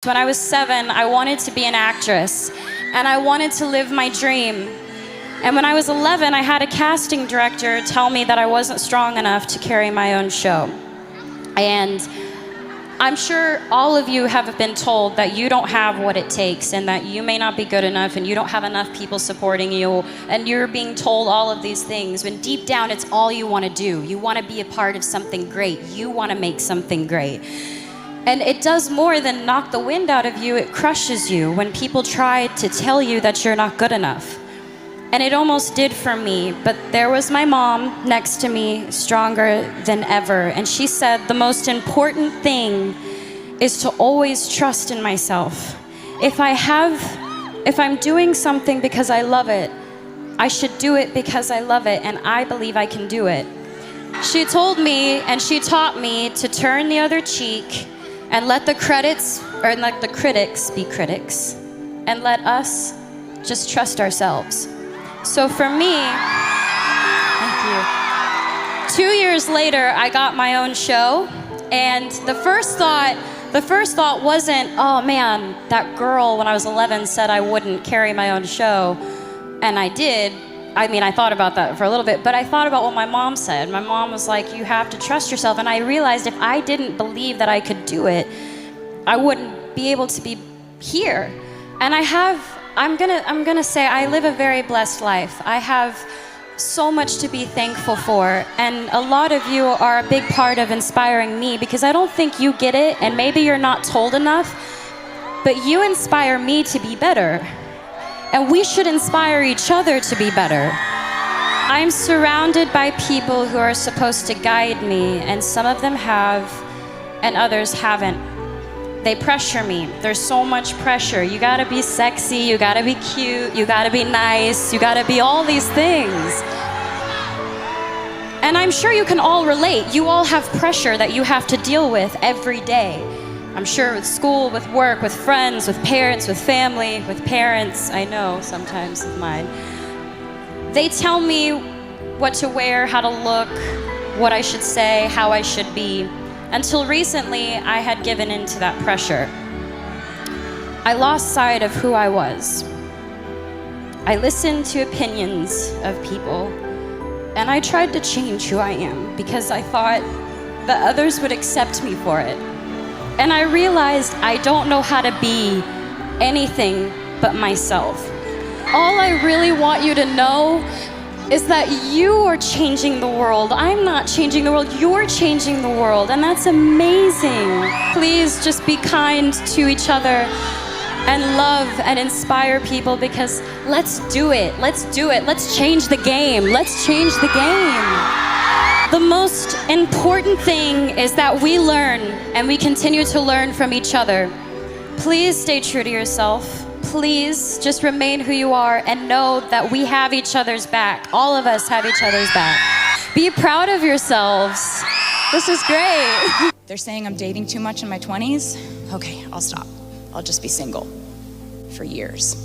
When I was 7, I wanted to be an actress, and I wanted to live my dream. And when I was 11, I had a casting director tell me that I wasn't strong enough to carry my own show. And I'm sure all of you have been told that you don't have what it takes, and that you may not be good enough, and you don't have enough people supporting you, and you're being told all of these things, when deep down it's all you want to do. You want to be a part of something great. You want to make something great. And it does more than knock the wind out of you. It crushes you when people try to tell you that you're not good enough. And it almost did for me, but there was my mom next to me, stronger than ever. And she said, the most important thing is to always trust in myself. If I'm doing something because I love it, I should do it because I love it, and I believe I can do it. She told me, and she taught me, to turn the other cheek and let the critics be critics, and let us just trust ourselves. So for me, thank you. 2 years later, I got my own show, and the first thought wasn't, oh man, that girl when I was 11 said I wouldn't carry my own show, and I did. I mean, I thought about that for a little bit, but I thought about what my mom said. My mom was like, you have to trust yourself. And I realized if I didn't believe that I could do it, I wouldn't be able to be here. And I'm gonna say I live a very blessed life. I have so much to be thankful for. And a lot of you are a big part of inspiring me, because I don't think you get it, and maybe you're not told enough, but you inspire me to be better. And we should inspire each other to be better. I'm surrounded by people who are supposed to guide me, and some of them have, and others haven't. They pressure me. There's so much pressure. You gotta be sexy, you gotta be cute, you gotta be nice, you gotta be all these things. And I'm sure you can all relate. You all have pressure that you have to deal with every day. I'm sure with school, with work, with friends, with parents, with family, with parents, I know sometimes of mine. They tell me what to wear, how to look, what I should say, how I should be. Until recently, I had given in to that pressure. I lost sight of who I was. I listened to opinions of people, and I tried to change who I am because I thought that others would accept me for it. And I realized I don't know how to be anything but myself. All I really want you to know is that you are changing the world. I'm not changing the world, you're changing the world, and that's amazing. Please just be kind to each other and love and inspire people, because let's do it, let's do it. Let's change the game, let's change the game. The most important thing is that we learn, and we continue to learn from each other. Please stay true to yourself. Please just remain who you are, and know that we have each other's back. All of us have each other's back. Be proud of yourselves. This is great. They're saying I'm dating too much in my 20s. Okay, I'll stop. I'll just be single for years.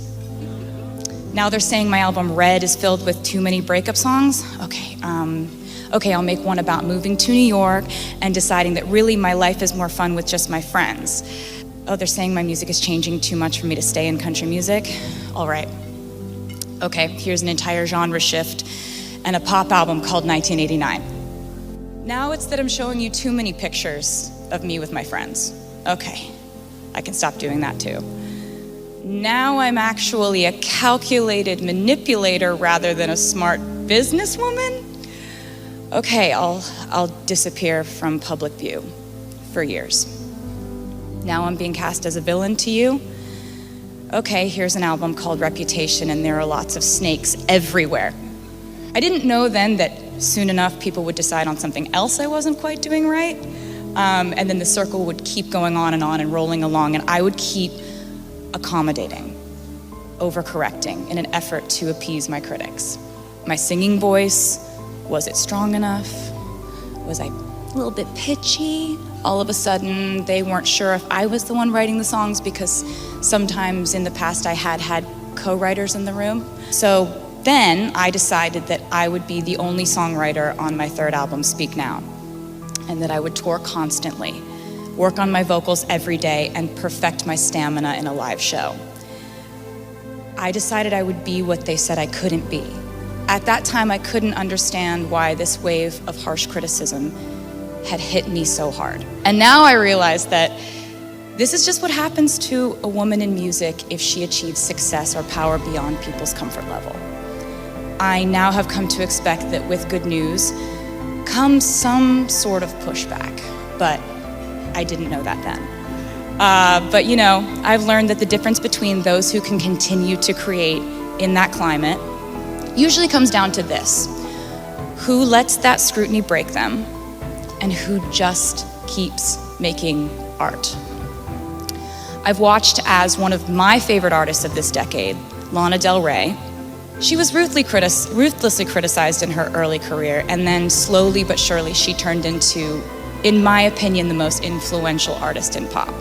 Now they're saying my album Red is filled with too many breakup songs. Okay, I'll make one about moving to New York and deciding that really my life is more fun with just my friends. Oh, they're saying my music is changing too much for me to stay in country music. All right. Okay, here's an entire genre shift and a pop album called 1989. Now it's that I'm showing you too many pictures of me with my friends. Okay, I can stop doing that too. Now I'm actually a calculated manipulator rather than a smart businesswoman. Okay, I'll disappear from public view for years. Now I'm being cast as a villain to you. Okay, here's an album called Reputation, and there are lots of snakes everywhere. I didn't know then that soon enough people would decide on something else I wasn't quite doing right, and then the circle would keep going on and rolling along, and I would keep accommodating, overcorrecting in an effort to appease my critics. My singing voice, was it strong enough? Was I a little bit pitchy? All of a sudden, they weren't sure if I was the one writing the songs, because sometimes in the past I had co-writers in the room. So then I decided that I would be the only songwriter on my third album, Speak Now, and that I would tour constantly work on my vocals every day, and perfect my stamina in a live show. I decided I would be what they said I couldn't be. At that time, I couldn't understand why this wave of harsh criticism had hit me so hard. And now I realize that this is just what happens to a woman in music if she achieves success or power beyond people's comfort level. I now have come to expect that with good news comes some sort of pushback, but I didn't know that then. But you know, I've learned that the difference between those who can continue to create in that climate usually comes down to this: who lets that scrutiny break them, and who just keeps making art. I've watched as one of my favorite artists of this decade, Lana Del Rey. She was ruthlessly criticized in her early career, and then slowly but surely she turned into, in my opinion, the most influential artist in pop.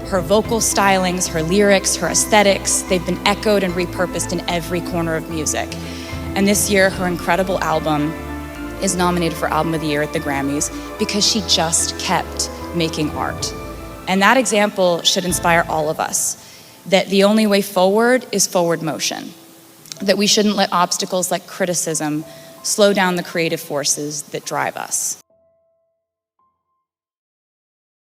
Her vocal stylings, her lyrics, her aesthetics, they've been echoed and repurposed in every corner of music. And this year, her incredible album is nominated for Album of the Year at the Grammys because she just kept making art. And that example should inspire all of us, that the only way forward is forward motion, that we shouldn't let obstacles like criticism slow down the creative forces that drive us.